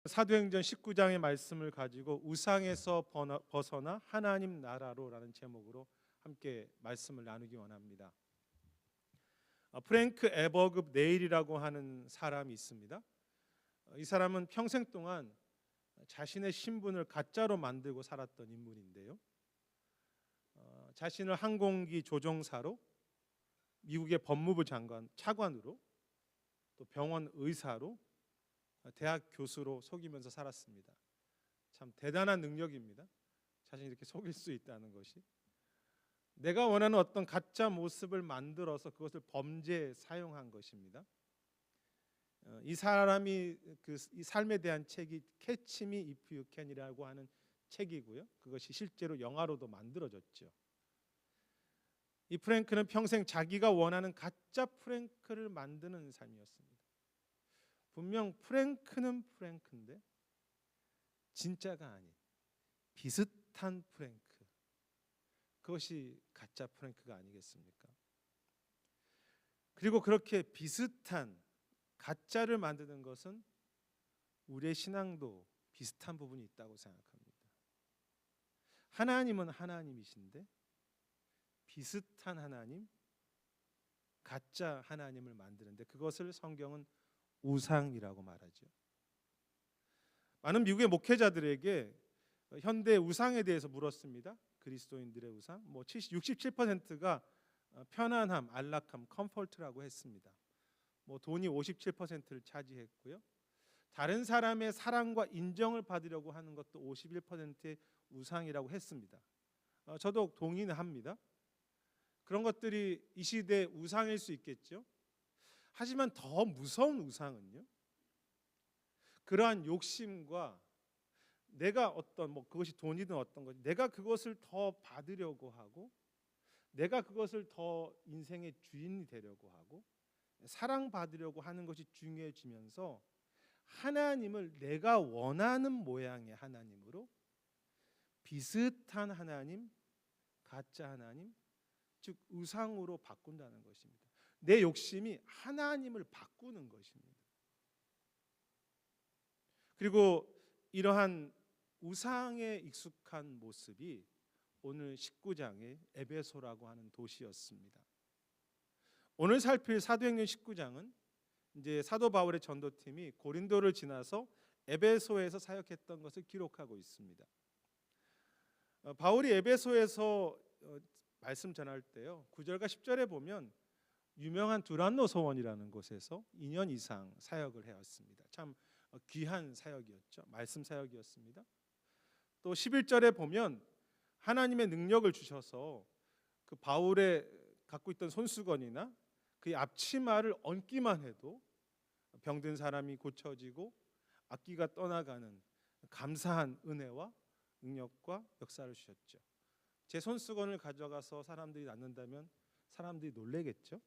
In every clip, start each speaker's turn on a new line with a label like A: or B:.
A: 사도행전 19장의 말씀을 가지고 우상에서 벗어나 하나님 나라로라는 제목으로 함께 말씀을 나누기 원합니다. 프랭크 에버급 네일이라고 하는 사람이 있습니다. 이 사람은 평생 동안 자신의 신분을 가짜로 만들고 살았던 인물인데요. 자신을 항공기 조종사로, 미국의 법무부 장관 차관으로, 또 병원 의사로, 대학 교수로 속이면서 살았습니다. 참 대단한 능력입니다. 자신이 이렇게 속일 수 있다는 것이. 내가 원하는 어떤 가짜 모습을 만들어서 그것을 범죄에 사용한 것입니다. 이 사람이 이 삶에 대한 책이 Catch Me If You Can이라고 하는 책이고요. 그것이 실제로 영화로도 만들어졌죠. 이 프랭크는 평생 자기가 원하는 가짜 프랭크를 만드는 삶이었습니다. 분명 프랭크는 프랭크인데 진짜가 아닌 비슷한 프랭크, 그것이 가짜 프랭크가 아니겠습니까? 그리고 그렇게 비슷한 가짜를 만드는 것은 우리의 신앙도 비슷한 부분이 있다고 생각합니다. 하나님은 하나님이신데 비슷한 하나님, 가짜 하나님을 만드는데 그것을 성경은 우상이라고 말하죠. 많은 미국의 목회자들에게 현대 우상에 대해서 물었습니다. 그리스도인들의 우상, 67%가 편안함, 안락함, 컴포트라고 했습니다. 돈이 57%를 차지했고요. 다른 사람의 사랑과 인정을 받으려고 하는 것도 51%의 우상이라고 했습니다. 저도 동의는 합니다. 그런 것들이 이 시대의 우상일 수 있겠죠. 하지만 더 무서운 우상은요, 그러한 욕심과 내가 어떤 그것이 돈이든 어떤 것, 내가 그것을 더 받으려고 하고, 내가 그것을 더 인생의 주인이 되려고 하고, 사랑받으려고 하는 것이 중요해지면서 하나님을 내가 원하는 모양의 하나님으로, 비슷한 하나님, 가짜 하나님, 즉 우상으로 바꾼다는 것입니다. 내 욕심이 하나님을 바꾸는 것입니다. 그리고 이러한 우상에 익숙한 모습이 오늘 19장의 에베소라고 하는 도시였습니다. 오늘 살필 사도행전 19장은 이제 사도 바울의 전도팀이 고린도를 지나서 에베소에서 사역했던 것을 기록하고 있습니다. 바울이 에베소에서 말씀 전할 때요, 9절과 10절에 보면 유명한 두란노 소원이라는 곳에서 2년 이상 사역을 해왔습니다. 참 귀한 사역이었죠. 말씀 사역이었습니다. 또 11절에 보면 하나님의 능력을 주셔서 그 바울의 갖고 있던 손수건이나 그의 앞치마를 얹기만 해도 병든 사람이 고쳐지고 악기가 떠나가는 감사한 은혜와 능력과 역사를 주셨죠. 제 손수건을 가져가서 사람들이 낫는다면 사람들이 놀래겠죠.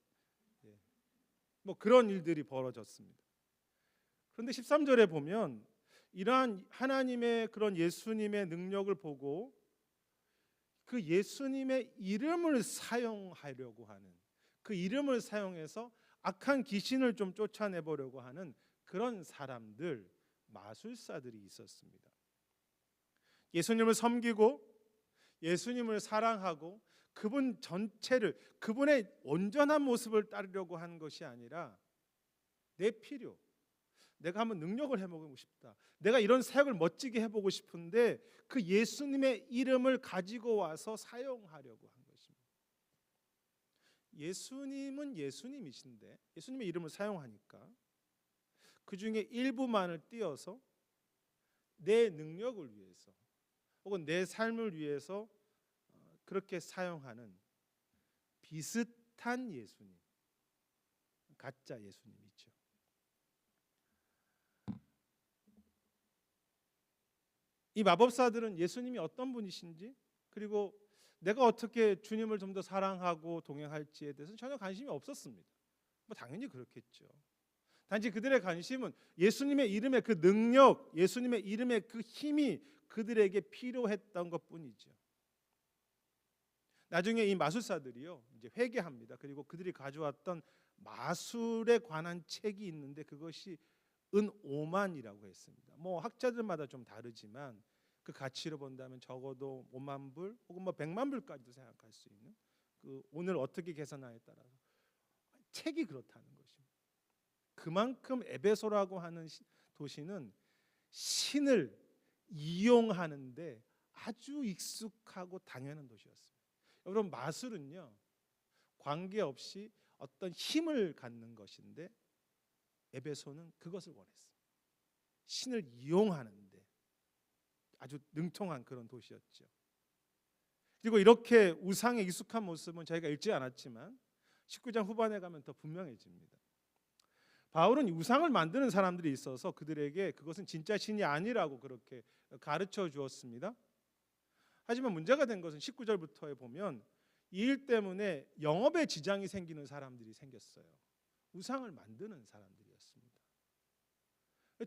A: 그런 일들이 벌어졌습니다. 그런데 13절에 보면 이러한 하나님의 그런 예수님의 능력을 보고 그 예수님의 이름을 사용하려고 하는, 그 이름을 사용해서 악한 귀신을 좀 쫓아내보려고 하는 그런 사람들, 마술사들이 있었습니다. 예수님을 섬기고 예수님을 사랑하고 그분 전체를, 그분의 온전한 모습을 따르려고 하는 것이 아니라 내 필요, 내가 한번 능력을 해보고 싶다, 내가 이런 사역을 멋지게 해보고 싶은데 그 예수님의 이름을 가지고 와서 사용하려고 한 것입니다. 예수님은 예수님이신데 예수님의 이름을 사용하니까 그 중에 일부만을 띄어서 내 능력을 위해서 혹은 내 삶을 위해서 그렇게 사용하는 비슷한 예수님, 가짜 예수님이죠. 이 마법사들은 예수님이 어떤 분이신지, 그리고 내가 어떻게 주님을 좀 더 사랑하고 동행할지에 대해서는 전혀 관심이 없었습니다. 당연히 그렇겠죠. 단지 그들의 관심은 예수님의 이름의 그 능력, 예수님의 이름의 그 힘이 그들에게 필요했던 것뿐이죠. 나중에 이 마술사들이요, 이제 회개합니다. 그리고 그들이 가져왔던 마술에 관한 책이 있는데 그것이 은 5만이라고 했습니다. 뭐 학자들마다 좀 다르지만 그 가치로 본다면 적어도 5만 불 혹은 뭐 100만 불까지도 생각할 수 있는, 그 오늘 어떻게 계산하에 따라서 책이 그렇다는 것입니다. 그만큼 에베소라고 하는 도시는 신을 이용하는데 아주 익숙하고 당연한 도시였습니다. 여러분, 마술은요, 관계없이 어떤 힘을 갖는 것인데 에베소는 그것을 원했어요. 신을 이용하는데 아주 능통한 그런 도시였죠. 그리고 이렇게 우상에 익숙한 모습은 저희가 읽지 않았지만 19장 후반에 가면 더 분명해집니다. 바울은 우상을 만드는 사람들이 있어서 그들에게 그것은 진짜 신이 아니라고 그렇게 가르쳐 주었습니다. 하지만 문제가 된 것은 19절부터에 보면 이 일 때문에 영업에 지장이 생기는 사람들이 생겼어요. 우상을 만드는 사람들이었습니다.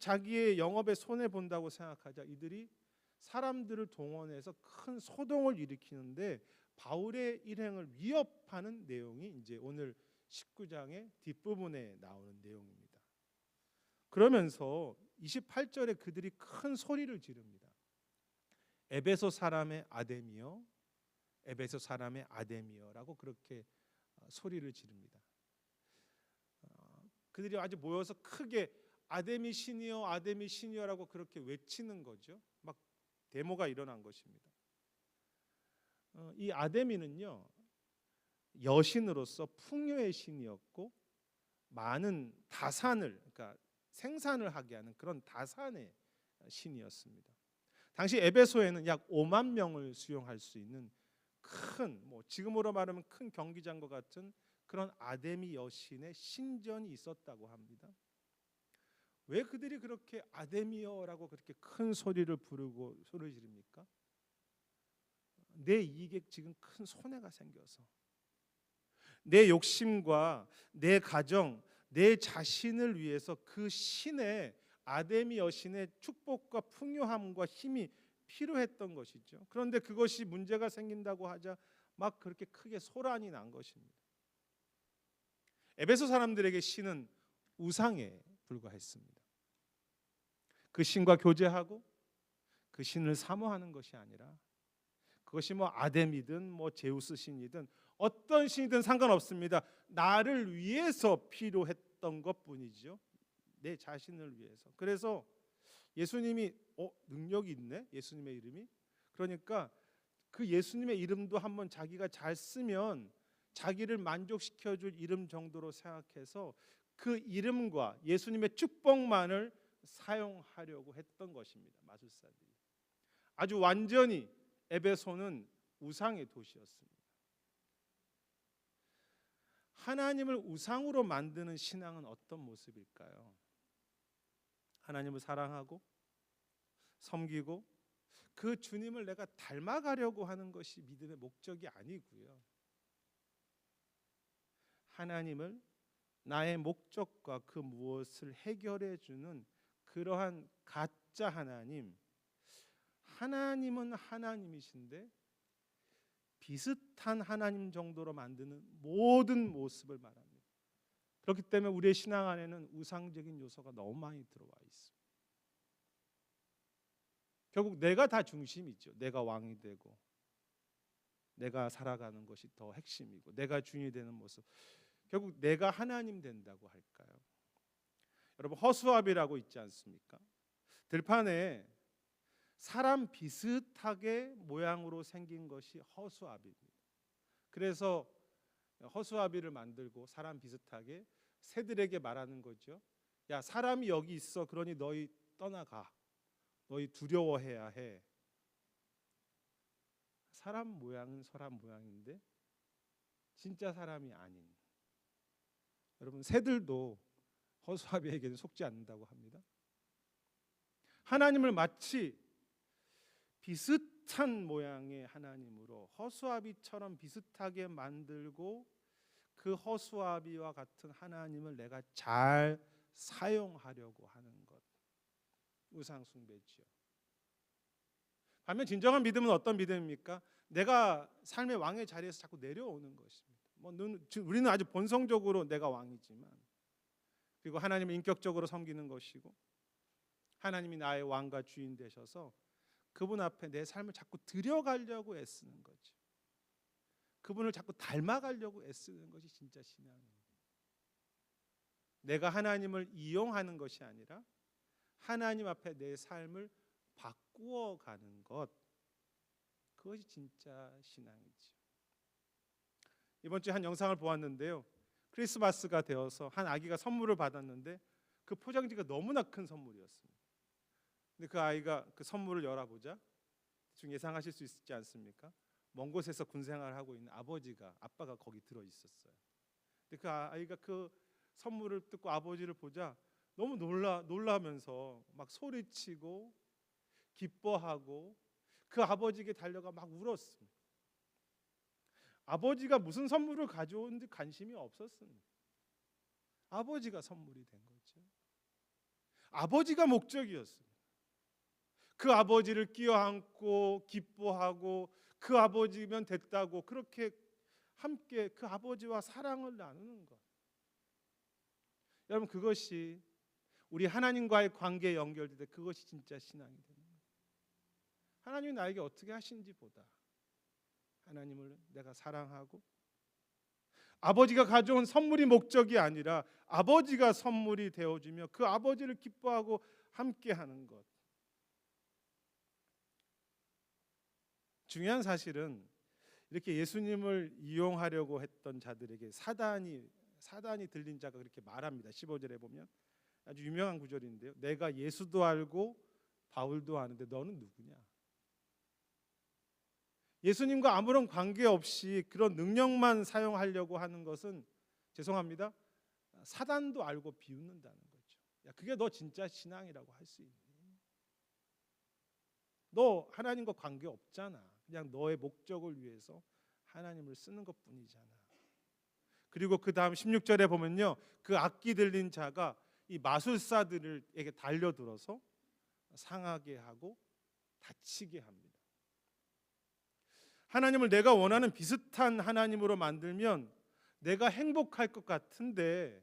A: 자기의 영업에 손해 본다고 생각하자 이들이 사람들을 동원해서 큰 소동을 일으키는데 바울의 일행을 위협하는 내용이 이제 오늘 19장의 뒷부분에 나오는 내용입니다. 그러면서 28절에 그들이 큰 소리를 지릅니다. 에베소 사람의 아데미여, 에베소 사람의 아데미여라고 그렇게 소리를 지릅니다. 그들이 아주 모여서 크게 아데미 신이여, 아데미 신이여라고 그렇게 외치는 거죠. 막 데모가 일어난 것입니다. 이 아데미는요, 여신으로서 풍요의 신이었고 많은 다산을, 그러니까 생산을 하게 하는 그런 다산의 신이었습니다. 당시 에베소에는 약 5만 명을 수용할 수 있는 큰, 뭐 지금으로 말하면 큰 경기장과 같은 그런 아데미 여신의 신전이 있었다고 합니다. 왜 그들이 그렇게 아데미여라고 그렇게 큰 소리를 부르고 소리를 지릅니까? 내 이익에 지금 큰 손해가 생겨서 내 욕심과 내 가정, 내 자신을 위해서 그 신의, 아데미 여신의 축복과 풍요함과 힘이 필요했던 것이죠. 그런데 그것이 문제가 생긴다고 하자 막 그렇게 크게 소란이 난 것입니다. 에베소 사람들에게 신은 우상에 불과했습니다. 그 신과 교제하고 그 신을 사모하는 것이 아니라, 그것이 뭐 아데미든 뭐 제우스 신이든 어떤 신이든 상관없습니다. 나를 위해서 필요했던 것뿐이죠. 내 자신을 위해서. 그래서 예수님이 능력이 있네, 예수님의 이름이. 그러니까 그 예수님의 이름도 한번 자기가 잘 쓰면 자기를 만족시켜줄 이름 정도로 생각해서 그 이름과 예수님의 축복만을 사용하려고 했던 것입니다. 마술사들이. 아주 완전히 에베소는 우상의 도시였습니다. 하나님을 우상으로 만드는 신앙은 어떤 모습일까요? 하나님을 사랑하고 섬기고 그 주님을 내가 닮아가려고 하는 것이 믿음의 목적이 아니고요. 하나님을 나의 목적과 그 무엇을 해결해 주는 그러한 가짜 하나님, 하나님은 하나님이신데 비슷한 하나님 정도로 만드는 모든 모습을 말합니다. 그렇기 때문에 우리의 신앙 안에는 우상적인 요소가 너무 많이 들어와 있습니다. 결국 내가 다 중심이죠. 내가 왕이 되고 내가 살아가는 것이 더 핵심이고 내가 주인이 되는 모습, 결국 내가 하나님 된다고 할까요? 여러분, 허수아비라고 있지 않습니까? 들판에 사람 비슷하게 모양으로 생긴 것이 허수아비입니다. 그래서 허수아비를 만들고 사람 비슷하게 새들에게 말하는 거죠. 야, 사람이 여기 있어. 그러니 너희 떠나가. 너희 두려워해야 해. 사람 모양은 사람 모양인데 진짜 사람이 아닌. 여러분, 새들도 허수아비에게는 속지 않는다고 합니다. 하나님을 마치 비슷한 모양의 하나님으로 허수아비처럼 비슷하게 만들고 그 허수아비와 같은 하나님을 내가 잘 사용하려고 하는 것, 우상 숭배지요. 반면 진정한 믿음은 어떤 믿음입니까? 내가 삶의 왕의 자리에서 자꾸 내려오는 것입니다. 우리는 아주 본성적으로 내가 왕이지만 그리고 하나님을 인격적으로 섬기는 것이고 하나님이 나의 왕과 주인 되셔서 그분 앞에 내 삶을 자꾸 들여가려고 애쓰는 거죠. 그분을 자꾸 닮아가려고 애쓰는 것이 진짜 신앙입니다. 내가 하나님을 이용하는 것이 아니라 하나님 앞에 내 삶을 바꾸어 가는 것, 그것이 진짜 신앙이죠. 이번 주에 한 영상을 보았는데요. 크리스마스가 되어서 한 아기가 선물을 받았는데 그 포장지가 너무나 큰 선물이었습니다. 근데 그 아이가 그 선물을 열어보자 대충 예상하실 수 있지 않습니까? 먼 곳에서 군생활을 하고 있는 아빠가 거기 들어있었어요. 근데 그 아이가 그 선물을 뜯고 아버지를 보자 너무 놀라면서 막 소리치고 기뻐하고 그 아버지에게 달려가 막 울었습니다. 아버지가 무슨 선물을 가져오는지 관심이 없었습니다. 아버지가 선물이 된 거죠. 아버지가 목적이었습니다. 그 아버지를 끼어안고 기뻐하고 그 아버지면 됐다고 그렇게 함께 그 아버지와 사랑을 나누는 것. 여러분, 그것이 우리 하나님과의 관계에 연결될 때 그것이 진짜 신앙이 되는 거예요. 하나님이 나에게 어떻게 하신지 보다 하나님을 내가 사랑하고 아버지가 가져온 선물이 목적이 아니라 아버지가 선물이 되어주며 그 아버지를 기뻐하고 함께하는 것. 중요한 사실은 이렇게 예수님을 이용하려고 했던 자들에게 사단이 들린 자가 그렇게 말합니다. 15절에 보면 아주 유명한 구절인데요. 내가 예수도 알고 바울도 아는데 너는 누구냐? 예수님과 아무런 관계없이 그런 능력만 사용하려고 하는 것은 죄송합니다. 사단도 알고 비웃는다는 거죠. 야, 그게 너 진짜 신앙이라고 할 수 있니? 너 하나님과 관계 없잖아. 그냥 너의 목적을 위해서 하나님을 쓰는 것뿐이잖아. 그리고 그 다음 16절에 보면요, 그 악기 들린 자가 이 마술사들에게 달려들어서 상하게 하고 다치게 합니다. 하나님을 내가 원하는 비슷한 하나님으로 만들면 내가 행복할 것 같은데,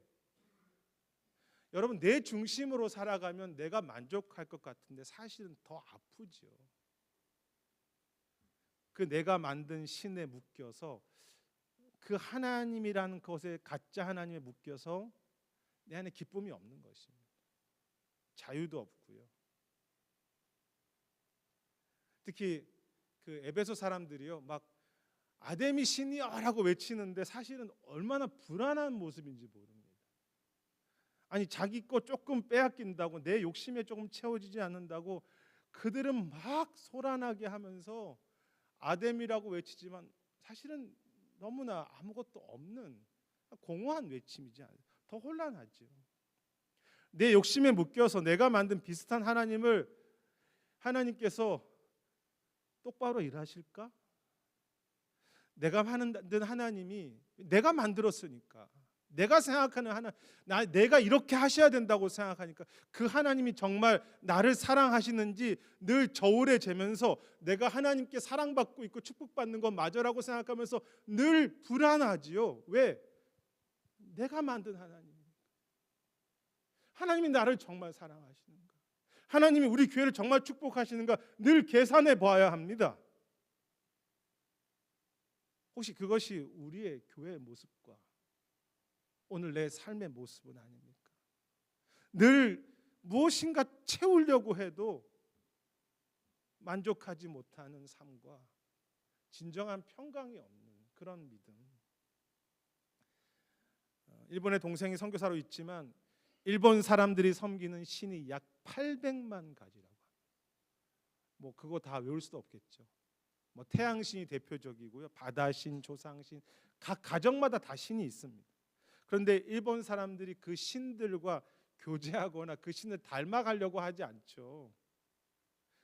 A: 여러분, 내 중심으로 살아가면 내가 만족할 것 같은데 사실은 더 아프죠. 그 내가 만든 신에 묶여서 그 하나님이라는 것에 가짜 하나님에 묶여서 내 안에 기쁨이 없는 것입니다. 자유도 없고요. 특히 그 에베소 사람들이요, 막 아데미 신이야라고 외치는데 사실은 얼마나 불안한 모습인지 모릅니다. 아니, 자기 거 조금 빼앗긴다고, 내 욕심에 조금 채워지지 않는다고 그들은 막 소란하게 하면서 아데미라고 외치지만 사실은 너무나 아무것도 없는 공허한 외침이지 않아요. 더 혼란하죠. 내 욕심에 묶여서 내가 만든 비슷한 하나님을 하나님께서 똑바로 일하실까? 내가 만든 하나님이 내가 만들었으니까, 내가 생각하는 내가 이렇게 하셔야 된다고 생각하니까 그 하나님이 정말 나를 사랑하시는지 늘 저울에 재면서 내가 하나님께 사랑받고 있고 축복받는 건 맞아라고 생각하면서 늘 불안하지요. 왜? 내가 만든 하나님이 나를 정말 사랑하시는가? 하나님이 우리 교회를 정말 축복하시는가? 늘 계산해 봐야 합니다. 혹시 그것이 우리의 교회의 모습과 오늘 내 삶의 모습은 아닙니까? 늘 무엇인가 채우려고 해도 만족하지 못하는 삶과 진정한 평강이 없는 그런 믿음. 일본의 동생이 선교사로 있지만 일본 사람들이 섬기는 신이 약 800만 가지라고 합니다. 뭐 그거 다 외울 수도 없겠죠. 뭐 태양신이 대표적이고요, 바다신, 조상신, 각 가정마다 다 신이 있습니다. 그런데 일본 사람들이 그 신들과 교제하거나 그 신을 닮아가려고 하지 않죠.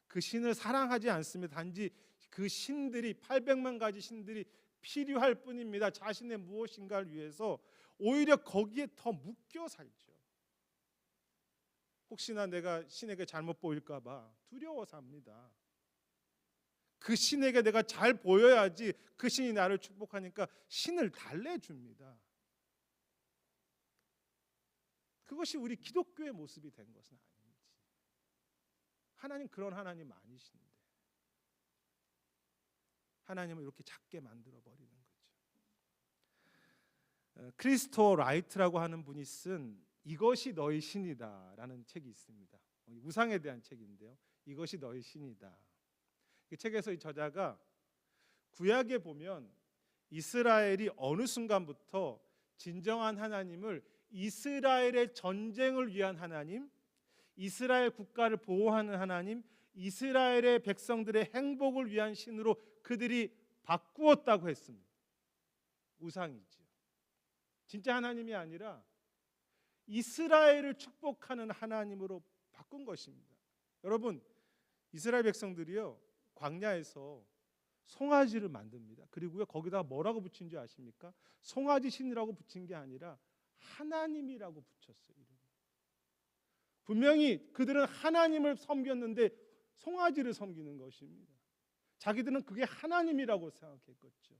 A: 그 신을 사랑하지 않습니다. 단지 그 신들이 800만 가지 신들이 필요할 뿐입니다. 자신의 무엇인가를 위해서 오히려 거기에 더 묶여 살죠. 혹시나 내가 신에게 잘못 보일까 봐 두려워서 합니다. 그 신에게 내가 잘 보여야지 그 신이 나를 축복하니까 신을 달래줍니다. 그것이 우리 기독교의 모습이 된 것은 아닌지. 하나님 그런 하나님 아니신데 하나님을 이렇게 작게 만들어 버리는 거죠. 크리스토 라이트라고 하는 분이 쓴 이것이 너희 신이다라는 책이 있습니다. 우상에 대한 책인데요. 이것이 너희 신이다. 그 책에서 이 저자가 구약에 보면 이스라엘이 어느 순간부터 진정한 하나님을 이스라엘의 전쟁을 위한 하나님, 이스라엘 국가를 보호하는 하나님, 이스라엘의 백성들의 행복을 위한 신으로 그들이 바꾸었다고 했습니다. 우상이지요. 진짜 하나님이 아니라 이스라엘을 축복하는 하나님으로 바꾼 것입니다. 여러분, 이스라엘 백성들이요 광야에서 송아지를 만듭니다. 그리고요 거기다 뭐라고 붙인 줄 아십니까? 송아지 신이라고 붙인 게 아니라 하나님이라고 붙였어요. 이름을. 분명히 그들은 하나님을 섬겼는데 송아지를 섬기는 것입니다. 자기들은 그게 하나님이라고 생각했겠죠.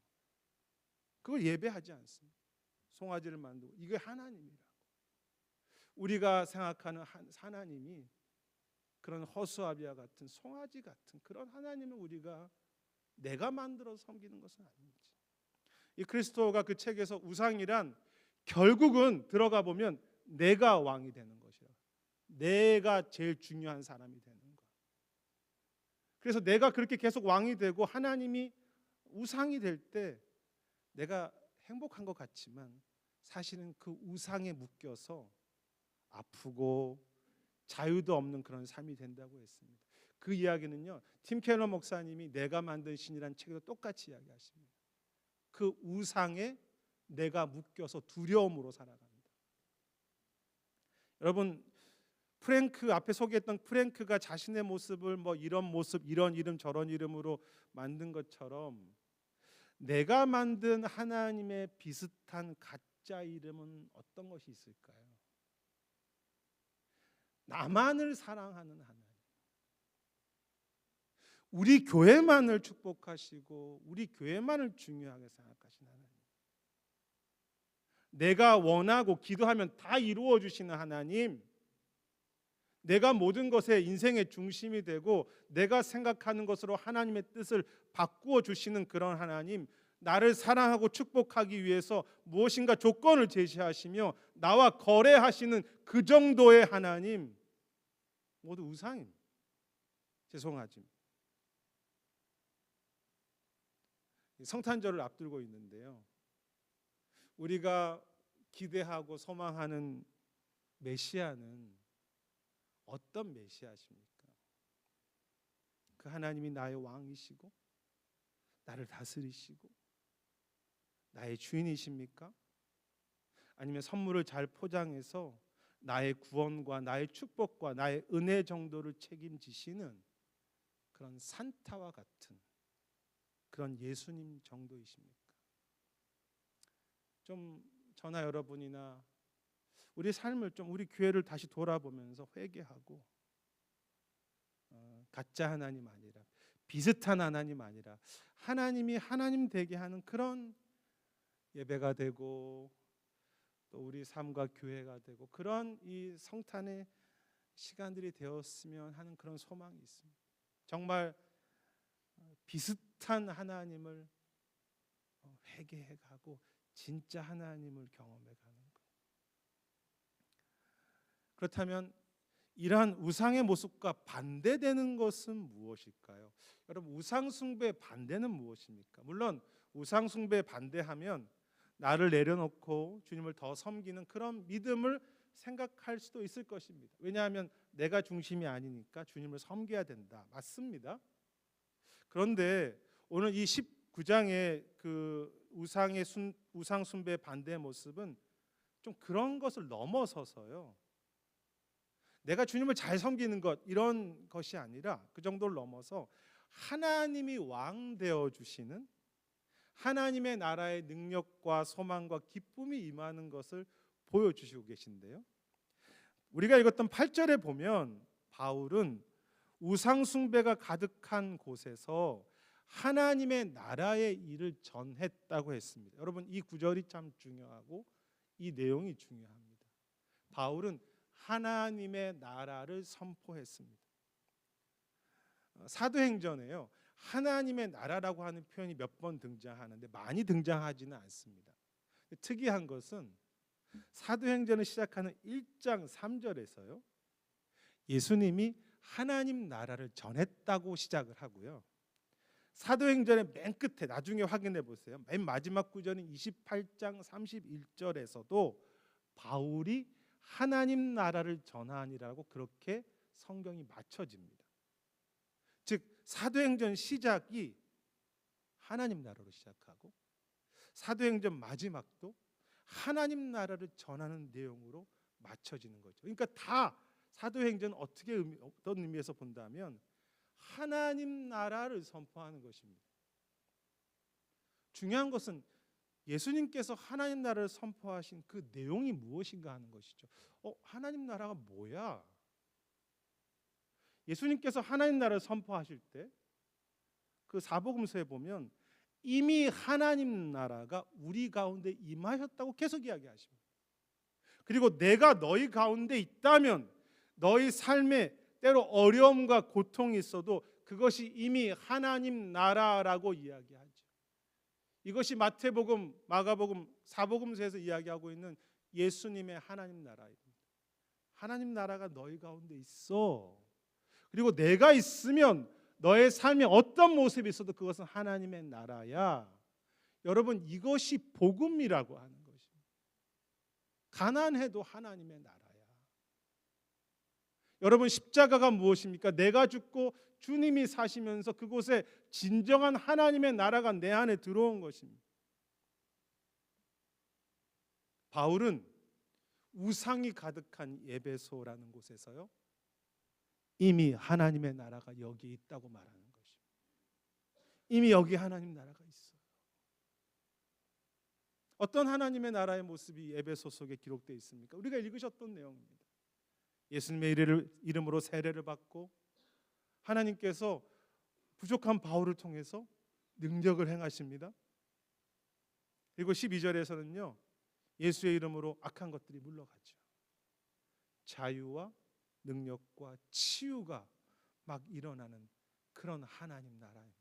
A: 그걸 예배하지 않습니다. 송아지를 만들고 이게 하나님이라고. 우리가 생각하는 하나님이 그런 허수아비와 같은 송아지 같은 그런 하나님을 우리가 내가 만들어 섬기는 것은 아니지. 이 크리스토가 그 책에서 우상이란 결국은 들어가 보면 내가 왕이 되는 것이야. 내가 제일 중요한 사람이 되는 것. 그래서 내가 그렇게 계속 왕이 되고 하나님이 우상이 될 때 내가 행복한 것 같지만 사실은 그 우상에 묶여서 아프고 자유도 없는 그런 삶이 된다고 했습니다. 그 이야기는요 팀 켈러 목사님이 내가 만든 신이라는 책에도 똑같이 이야기하십니다. 그 우상에 내가 묶여서 두려움으로 살아갑니다. 여러분, 프랭크 앞에 소개했던 프랭크가 자신의 모습을 뭐 이런 모습, 이런 이름, 저런 이름으로 만든 것처럼 내가 만든 하나님의 비슷한 가짜 이름은 어떤 것이 있을까요? 나만을 사랑하는 하나님, 우리 교회만을 축복하시고 우리 교회만을 중요하게 생각하시는 하나님, 내가 원하고 기도하면 다 이루어 주시는 하나님, 내가 모든 것에 인생의 중심이 되고 내가 생각하는 것으로 하나님의 뜻을 바꾸어 주시는 그런 하나님, 나를 사랑하고 축복하기 위해서 무엇인가 조건을 제시하시며 나와 거래하시는 그 정도의 하나님, 모두 우상입니다. 죄송하지만 성탄절을 앞두고 있는데요, 우리가 기대하고 소망하는 메시아는 어떤 메시아십니까? 그 하나님이 나의 왕이시고 나를 다스리시고 나의 주인이십니까? 아니면 선물을 잘 포장해서 나의 구원과 나의 축복과 나의 은혜 정도를 책임지시는 그런 산타와 같은 그런 예수님 정도이십니까? 좀 저나 여러분이나 우리 삶을 좀, 우리 교회를 다시 돌아보면서 회개하고 가짜 하나님 아니라, 비슷한 하나님 아니라 하나님이 하나님 되게 하는 그런 예배가 되고 또 우리 삶과 교회가 되고 그런 이 성탄의 시간들이 되었으면 하는 그런 소망이 있습니다. 정말 비슷한 하나님을 회개해가고 진짜 하나님을 경험해가는 것. 그렇다면 이러한 우상의 모습과 반대되는 것은 무엇일까요? 여러분, 우상 숭배의 반대는 무엇입니까? 물론 우상 숭배에 반대하면 나를 내려놓고 주님을 더 섬기는 그런 믿음을 생각할 수도 있을 것입니다. 왜냐하면 내가 중심이 아니니까 주님을 섬겨야 된다. 맞습니다. 그런데 오늘 이 19장의 그 우상 숭배의 반대의 모습은 좀 그런 것을 넘어서서요, 내가 주님을 잘 섬기는 것, 이런 것이 아니라 그 정도를 넘어서 하나님이 왕 되어 주시는, 하나님의 나라의 능력과 소망과 기쁨이 임하는 것을 보여주시고 계신데요, 우리가 읽었던 8절에 보면 바울은 우상 숭배가 가득한 곳에서 하나님의 나라의 일을 전했다고 했습니다. 여러분, 이 구절이 참 중요하고 이 내용이 중요합니다. 바울은 하나님의 나라를 선포했습니다. 사도행전에요, 하나님의 나라라고 하는 표현이 몇 번 등장하는데 많이 등장하지는 않습니다. 특이한 것은 사도행전을 시작하는 1장 3절에서요, 예수님이 하나님 나라를 전했다고 시작을 하고요, 사도행전의 맨 끝에 나중에 확인해 보세요. 맨 마지막 구절인 28장 31절에서도 바울이 하나님 나라를 전하니라고 그렇게 성경이 맞춰집니다. 즉 사도행전 시작이 하나님 나라로 시작하고 사도행전 마지막도 하나님 나라를 전하는 내용으로 맞춰지는 거죠. 그러니까 다 사도행전 어떤 의미에서 본다면 하나님 나라를 선포하는 것입니다. 중요한 것은 예수님께서 하나님 나라를 선포하신 그 내용이 무엇인가 하는 것이죠. 하나님 나라가 뭐야? 예수님께서 하나님 나라를 선포하실 때 그 사복음서에 보면 이미 하나님 나라가 우리 가운데 임하셨다고 계속 이야기하십니다. 그리고 내가 너희 가운데 있다면 너희 삶에 때로 어려움과 고통이 있어도 그것이 이미 하나님 나라라고 이야기하죠. 이것이 마태복음, 마가복음, 사복음서에서 이야기하고 있는 예수님의 하나님 나라입니다. 하나님 나라가 너희 가운데 있어. 그리고 내가 있으면 너의 삶에 어떤 모습이 있어도 그것은 하나님의 나라야. 여러분, 이것이 복음이라고 하는 것입니다. 가난해도 하나님의 나라야. 여러분, 십자가가 무엇입니까? 내가 죽고 주님이 사시면서 그곳에 진정한 하나님의 나라가 내 안에 들어온 것입니다. 바울은 우상이 가득한 에베소라는 곳에서요, 이미 하나님의 나라가 여기 있다고 말하는 것입니다. 이미 여기 하나님 나라가 있어요. 어떤 하나님의 나라의 모습이 에베소 속에 기록되어 있습니까? 우리가 읽으셨던 내용입니다. 예수님의 이름으로 세례를 받고 하나님께서 부족한 바울을 통해서 능력을 행하십니다. 그리고 12절에서는요, 예수의 이름으로 악한 것들이 물러가죠. 자유와 능력과 치유가 막 일어나는 그런 하나님 나라입니다.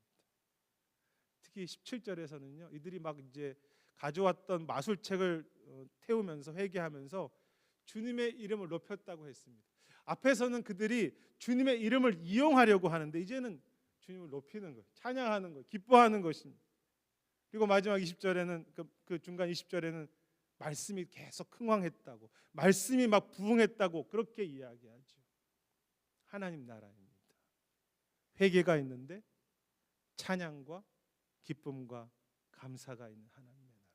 A: 특히 17절에서는요, 이들이 막 이제 가져왔던 마술책을 태우면서 회개하면서 주님의 이름을 높였다고 했습니다. 앞에서는 그들이 주님의 이름을 이용하려고 하는데 이제는 주님을 높이는 거예요. 찬양하는 거예요. 기뻐하는 것입니다. 그리고 마지막 20절에는 그 중간 20절에는 말씀이 계속 흥왕했다고, 말씀이 막 부흥했다고 그렇게 이야기하죠. 하나님 나라입니다. 회개가 있는데 찬양과 기쁨과 감사가 있는 하나님의 나라.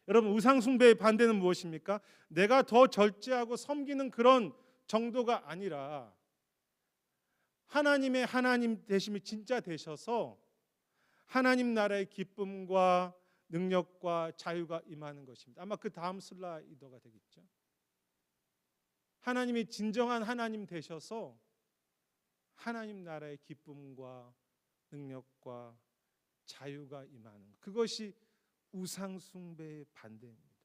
A: 여러분, 우상 숭배의 반대는 무엇입니까? 내가 더 절제하고 섬기는 그런 정도가 아니라 하나님의 하나님 되심이 진짜 되셔서 하나님 나라의 기쁨과 능력과 자유가 임하는 것입니다. 아마 그 다음 슬라이더가 되겠죠. 하나님이 진정한 하나님 되셔서 하나님 나라의 기쁨과 능력과 자유가 임하는 것. 그것이 우상 숭배의 반대입니다.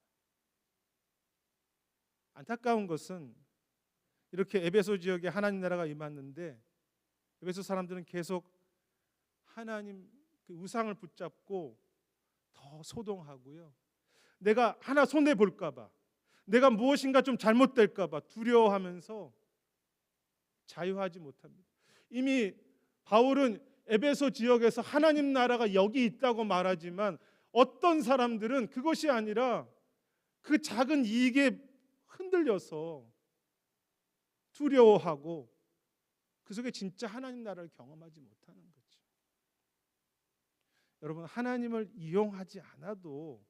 A: 안타까운 것은 이렇게 에베소 지역에 하나님 나라가 임했는데 에베소 사람들은 계속 하나님 그 우상을 붙잡고 더 소동하고요, 내가 하나 손해 볼까 봐, 내가 무엇인가 좀 잘못될까 봐 두려워하면서 자유하지 못합니다. 이미 바울은 에베소 지역에서 하나님 나라가 여기 있다고 말하지만 어떤 사람들은 그것이 아니라 그 작은 이익에 흔들려서 두려워하고 그 속에 진짜 하나님 나라를 경험하지 못하는 거죠. 여러분, 하나님을 이용하지 않아도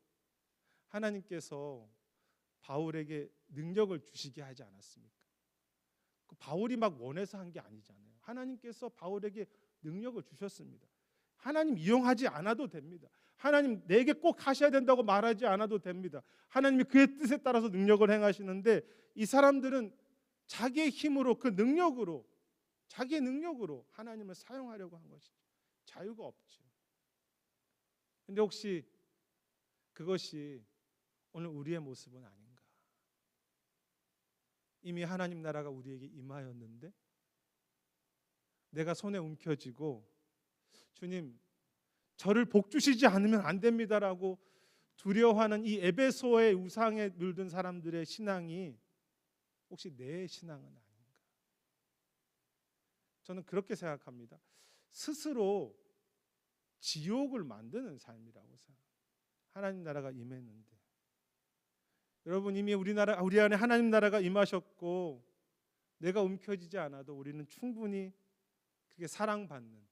A: 하나님께서 바울에게 능력을 주시게 하지 않았습니까? 바울이 막 원해서 한 게 아니잖아요. 하나님께서 바울에게 능력을 주셨습니다. 하나님 이용하지 않아도 됩니다. 하나님 내게 꼭 하셔야 된다고 말하지 않아도 됩니다. 하나님이 그의 뜻에 따라서 능력을 행하시는데 이 사람들은 자기의 힘으로, 그 능력으로, 자기의 능력으로 하나님을 사용하려고 한 것이죠. 자유가 없죠. 근데 혹시 그것이 오늘 우리의 모습은 아닌가? 이미 하나님 나라가 우리에게 임하였는데 내가 손에 움켜쥐고 주님 저를 복 주시지 않으면 안 됩니다라고 두려워하는 이 에베소의 우상에 물든 사람들의 신앙이 혹시 내 신앙은 아닌가? 저는 그렇게 생각합니다. 스스로 지옥을 만드는 삶이라고 생각합니다. 하나님 나라가 임했는데 여러분 이미 우리 안에 하나님 나라가 임하셨고 내가 움켜쥐지 않아도 우리는 충분히 그게 사랑받는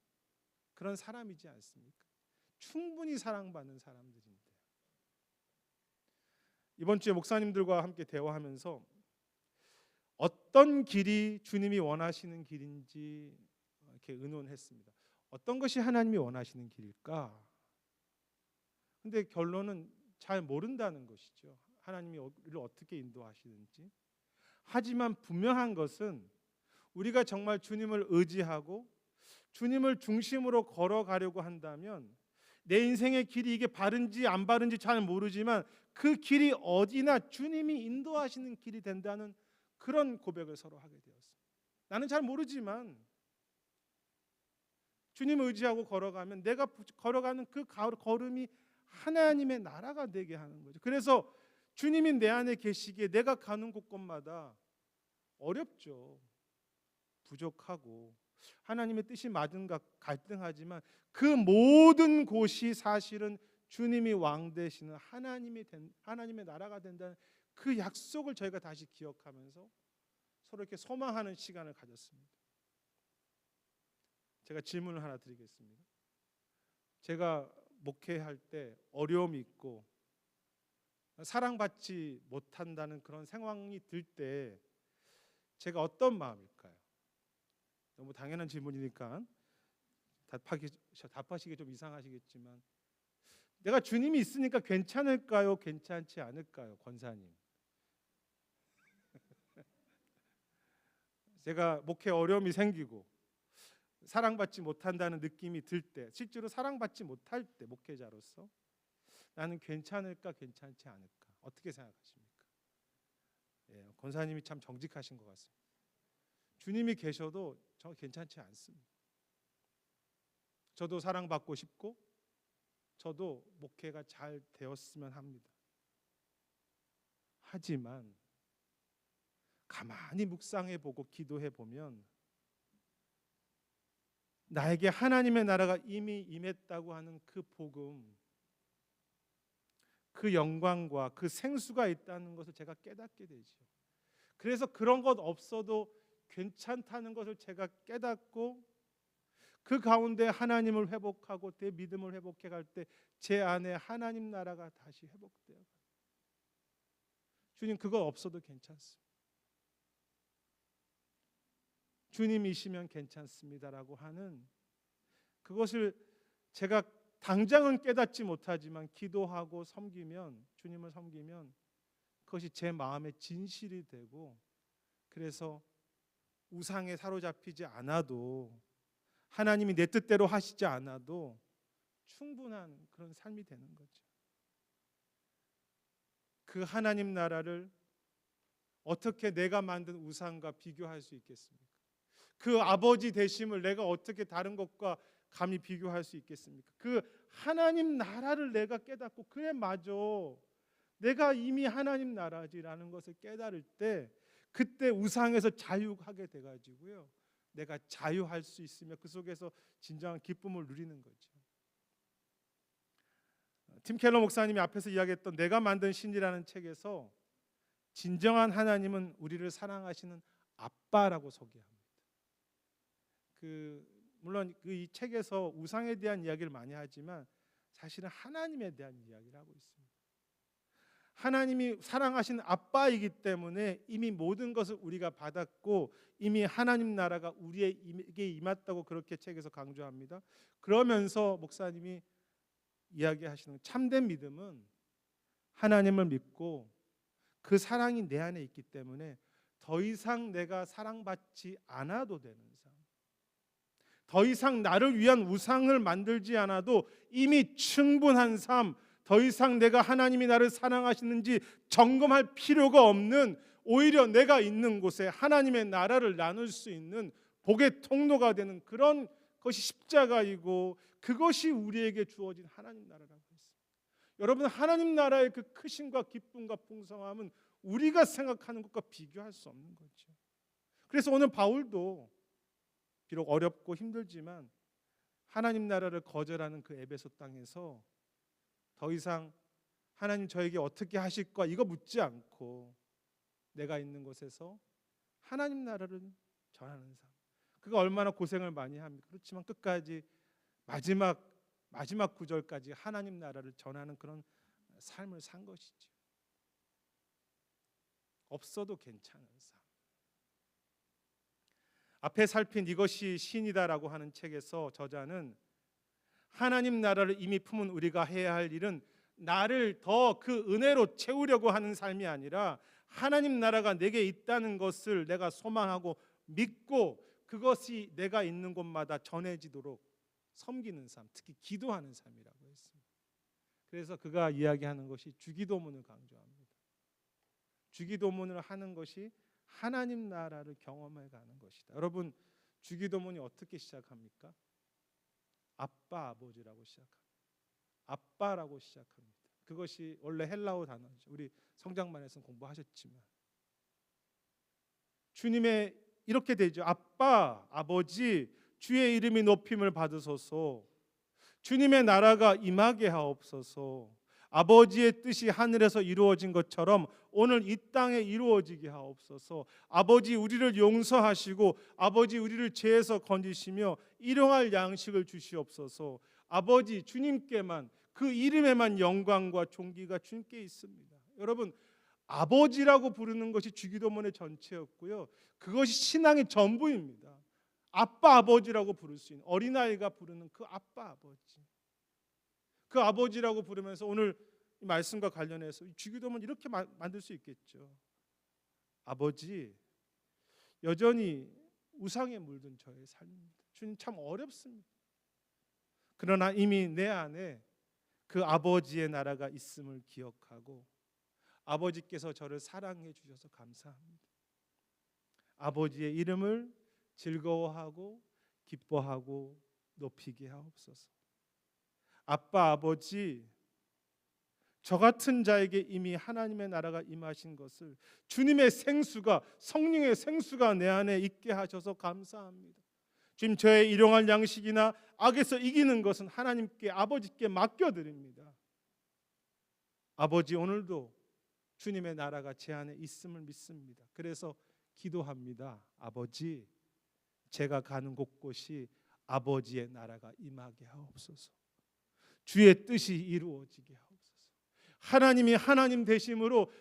A: 그런 사람이지 않습니까? 충분히 사랑받는 사람들인데 이번 주에 목사님들과 함께 대화하면서 어떤 길이 주님이 원하시는 길인지 이렇게 의논했습니다. 어떤 것이 하나님이 원하시는 길일까? 근데 결론은 잘 모른다는 것이죠. 하나님이 우리를 어떻게 인도하시는지. 하지만 분명한 것은 우리가 정말 주님을 의지하고 주님을 중심으로 걸어가려고 한다면 내 인생의 길이 이게 바른지 안 바른지 잘 모르지만 그 길이 어디나 주님이 인도하시는 길이 된다는 그런 고백을 서로 하게 되었습니다. 나는 잘 모르지만 주님을 의지하고 걸어가면 내가 걸어가는 그 걸음이 하나님의 나라가 되게 하는 거죠. 그래서 주님이 내 안에 계시기에 내가 가는 곳곳마다 어렵죠. 부족하고 하나님의 뜻이 맞은가 갈등하지만 그 모든 곳이 사실은 주님이 왕 되시는 하나님의 나라가 된다는 그 약속을 저희가 다시 기억하면서 서로 이렇게 소망하는 시간을 가졌습니다. 제가 질문을 하나 드리겠습니다. 제가 목회할 때 어려움이 있고 사랑받지 못한다는 그런 상황이 들 때 제가 어떤 마음일까요? 너무 당연한 질문이니까 답하시기 좀 이상하시겠지만 내가 주님이 있으니까 괜찮을까요? 괜찮지 않을까요? 권사님. 제가 목회 어려움이 생기고 사랑받지 못한다는 느낌이 들 때, 실제로 사랑받지 못할 때 목회자로서 나는 괜찮을까 괜찮지 않을까 어떻게 생각하십니까? 예, 권사님이 참 정직하신 것 같습니다. 주님이 계셔도 저 괜찮지 않습니다. 저도 사랑받고 싶고 저도 목회가 잘 되었으면 합니다. 하지만 가만히 묵상해보고 기도해보면 나에게 하나님의 나라가 이미 임했다고 하는 그 복음, 그 영광과 그 생수가 있다는 것을 제가 깨닫게 되죠. 그래서 그런 것 없어도 괜찮다는 것을 제가 깨닫고 그 가운데 하나님을 회복하고 내 믿음을 회복해 갈 때 제 안에 하나님 나라가 다시 회복되어 가요. 주님 그거 없어도 괜찮습니다. 주님이시면 괜찮습니다라고 하는 그것을 제가 당장은 깨닫지 못하지만 기도하고 섬기면 주님을 섬기면 그것이 제 마음의 진실이 되고 그래서 우상에 사로잡히지 않아도 하나님이 내 뜻대로 하시지 않아도 충분한 그런 삶이 되는 거죠. 그 하나님 나라를 어떻게 내가 만든 우상과 비교할 수 있겠습니까? 그 아버지 되심을 내가 어떻게 다른 것과 감히 비교할 수 있겠습니까? 그 하나님 나라를 내가 깨닫고 그래 맞아 내가 이미 하나님 나라지라는 것을 깨달을 때 그때 우상에서 자유하게 돼가지고요 내가 자유할 수 있으며 그 속에서 진정한 기쁨을 누리는 거죠. 팀 켈러 목사님이 앞에서 이야기했던 내가 만든 신이라는 책에서 진정한 하나님은 우리를 사랑하시는 아빠라고 소개합니다. 물론 이 책에서 우상에 대한 이야기를 많이 하지만 사실은 하나님에 대한 이야기를 하고 있습니다. 하나님이 사랑하신 아빠이기 때문에 이미 모든 것을 우리가 받았고 이미 하나님 나라가 우리에게 임했다고 그렇게 책에서 강조합니다. 그러면서 목사님이 이야기하시는 참된 믿음은 하나님을 믿고 그 사랑이 내 안에 있기 때문에 더 이상 내가 사랑받지 않아도 되는 삶, 더 이상 나를 위한 우상을 만들지 않아도 이미 충분한 삶, 더 이상 내가 하나님이 나를 사랑하시는지 점검할 필요가 없는 오히려 내가 있는 곳에 하나님의 나라를 나눌 수 있는 복의 통로가 되는 그런 것이 십자가이고, 그것이 우리에게 주어진 하나님 나라라고 했습니다. 여러분, 하나님 나라의 그 크심과 기쁨과 풍성함은 우리가 생각하는 것과 비교할 수 없는 거죠. 그래서 오늘 바울도 비록 어렵고 힘들지만 하나님 나라를 거절하는 그 에베소 땅에서 더 이상 하나님 저에게 어떻게 하실까 이거 묻지 않고 내가 있는 곳에서 하나님 나라를 전하는 삶, 그가 얼마나 고생을 많이 합니까? 그렇지만 끝까지 마지막 구절까지 하나님 나라를 전하는 그런 삶을 산 것이죠. 없어도 괜찮은 삶. 앞에 살핀 이것이 신이다라고 하는 책에서 저자는 하나님 나라를 이미 품은 우리가 해야 할 일은 나를 더 그 은혜로 채우려고 하는 삶이 아니라 하나님 나라가 내게 있다는 것을 내가 소망하고 믿고 그것이 내가 있는 곳마다 전해지도록 섬기는 삶, 특히 기도하는 삶이라고 했습니다. 그래서 그가 이야기하는 것이 주기도문을 강조합니다. 주기도문을 하는 것이 하나님 나라를 경험해 가는 것이다. 여러분, 주기도문이 어떻게 시작합니까? 아빠, 아버지라고 시작합니다. 아빠라고 시작합니다. 그것이 원래 헬라어 단어죠. 우리 성장반에서 공부하셨지만 주님의 이렇게 되죠. 아빠, 아버지, 주의 이름이 높임을 받으소서. 주님의 나라가 임하게 하옵소서. 아버지의 뜻이 하늘에서 이루어진 것처럼 오늘 이 땅에 이루어지게 하옵소서. 아버지, 우리를 용서하시고 아버지, 우리를 죄에서 건지시며 일용할 양식을 주시옵소서. 아버지, 주님께만, 그 이름에만 영광과 존귀가 주님께 있습니다. 여러분, 아버지라고 부르는 것이 주기도문의 전체였고요, 그것이 신앙의 전부입니다. 아빠, 아버지라고 부를 수 있는, 어린아이가 부르는 그 아빠, 아버지, 그 아버지라고 부르면서 오늘 이 말씀과 관련해서 주기도문 이렇게 만들 수 있겠죠. 아버지, 여전히 우상에 물든 저의 삶입니다. 주님, 참 어렵습니다. 그러나 이미 내 안에 그 아버지의 나라가 있음을 기억하고 아버지께서 저를 사랑해 주셔서 감사합니다. 아버지의 이름을 즐거워하고 기뻐하고 높이게 하옵소서. 아빠, 아버지, 저 같은 자에게 이미 하나님의 나라가 임하신 것을, 주님의 생수가, 성령의 생수가 내 안에 있게 하셔서 감사합니다. 지금 저의 일용할 양식이나 악에서 이기는 것은 하나님께, 아버지께 맡겨드립니다. 아버지, 오늘도 주님의 나라가 제 안에 있음을 믿습니다. 그래서 기도합니다. 아버지, 제가 가는 곳곳이 아버지의 나라가 임하게 하옵소서. 주의 뜻이 이루어지게 하옵소서. 하나님이 하나님 되심으로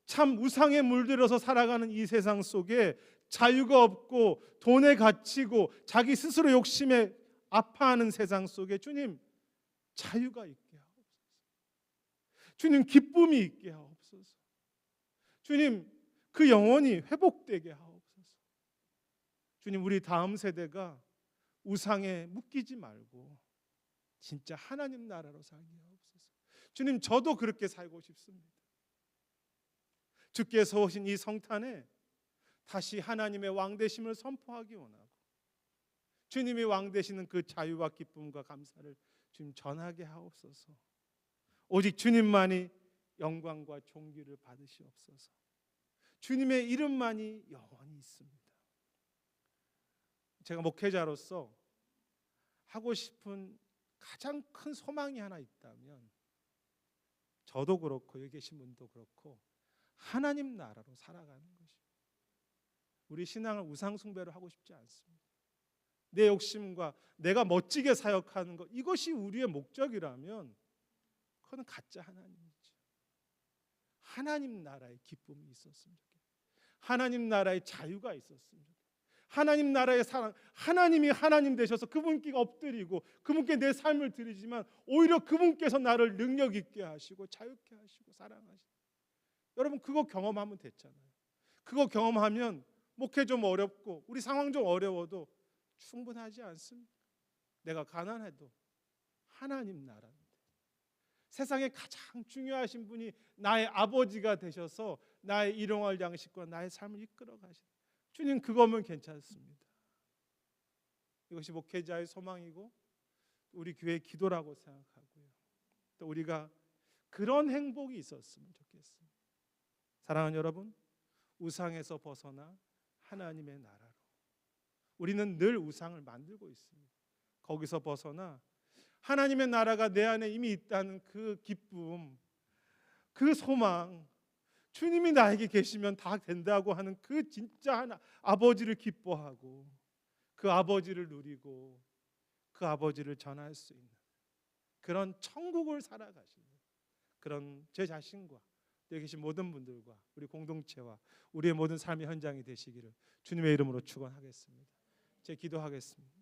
A: 참 우상에 물들어서 살아가는 이 세상 속에 자유가 없고 돈에 갇히고 자기 스스로 욕심에 아파하는 세상 속에 주님, 자유가 있게 하옵소서. 주님, 기쁨이 있게 하옵소서. 주님, 그 영혼이 회복되게 하옵소서. 주님, 우리 다음 세대가 우상에 묶이지 말고 진짜 하나님 나라로 살게 하옵소서. 주님, 저도 그렇게 살고 싶습니다. 주께서 오신 이 성탄에 다시 하나님의 왕 되심을 선포하기 원하고 주님이 왕 되시는 그 자유와 기쁨과 감사를 주님 전하게 하옵소서. 오직 주님만이 영광과 존귀를 받으시옵소서. 주님의 이름만이 영원히 있습니다. 제가 목회자로서 하고 싶은 가장 큰 소망이 하나 있다면, 저도 그렇고 여기 계신 분도 그렇고 하나님 나라로 살아가는 것입니다. 우리 신앙을 우상 숭배로 하고 싶지 않습니다. 내 욕심과 내가 멋지게 사역하는 것, 이것이 우리의 목적이라면 그건 가짜 하나님이죠. 하나님 나라의 기쁨이 있었으면 좋겠어요. 하나님 나라의 자유가 있었으면 좋겠어요. 하나님 나라의 사랑, 하나님이 하나님 되셔서 그분께 엎드리고 그분께 내 삶을 드리지만 오히려 그분께서 나를 능력 있게 하시고 자유케 하시고 사랑하시고, 여러분, 그거 경험하면 됐잖아요. 그거 경험하면 목회 좀 어렵고 우리 상황 좀 어려워도 충분하지 않습니까? 내가 가난해도 하나님 나라인데, 세상에 가장 중요하신 분이 나의 아버지가 되셔서 나의 일용할 양식과 나의 삶을 이끌어 가시는 주님, 그거면 괜찮습니다. 이것이 목회자의 소망이고 우리 교회의 기도라고 생각하고요. 또 우리가 그런 행복이 있었으면 좋겠습니다. 사랑하는 여러분, 우상에서 벗어나 하나님의 나라로. 우리는 늘 우상을 만들고 있습니다. 거기서 벗어나 하나님의 나라가 내 안에 이미 있다는 그 기쁨, 그 소망, 주님이 나에게 계시면 다 된다고 하는 그 진짜 하나 아버지를 기뻐하고 그 아버지를 누리고 그 아버지를 전할 수 있는 그런 천국을 살아가시는 그런 제 자신과 여기 계신 모든 분들과 우리 공동체와 우리의 모든 삶의 현장이 되시기를 주님의 이름으로 축원하겠습니다. 제 기도하겠습니다.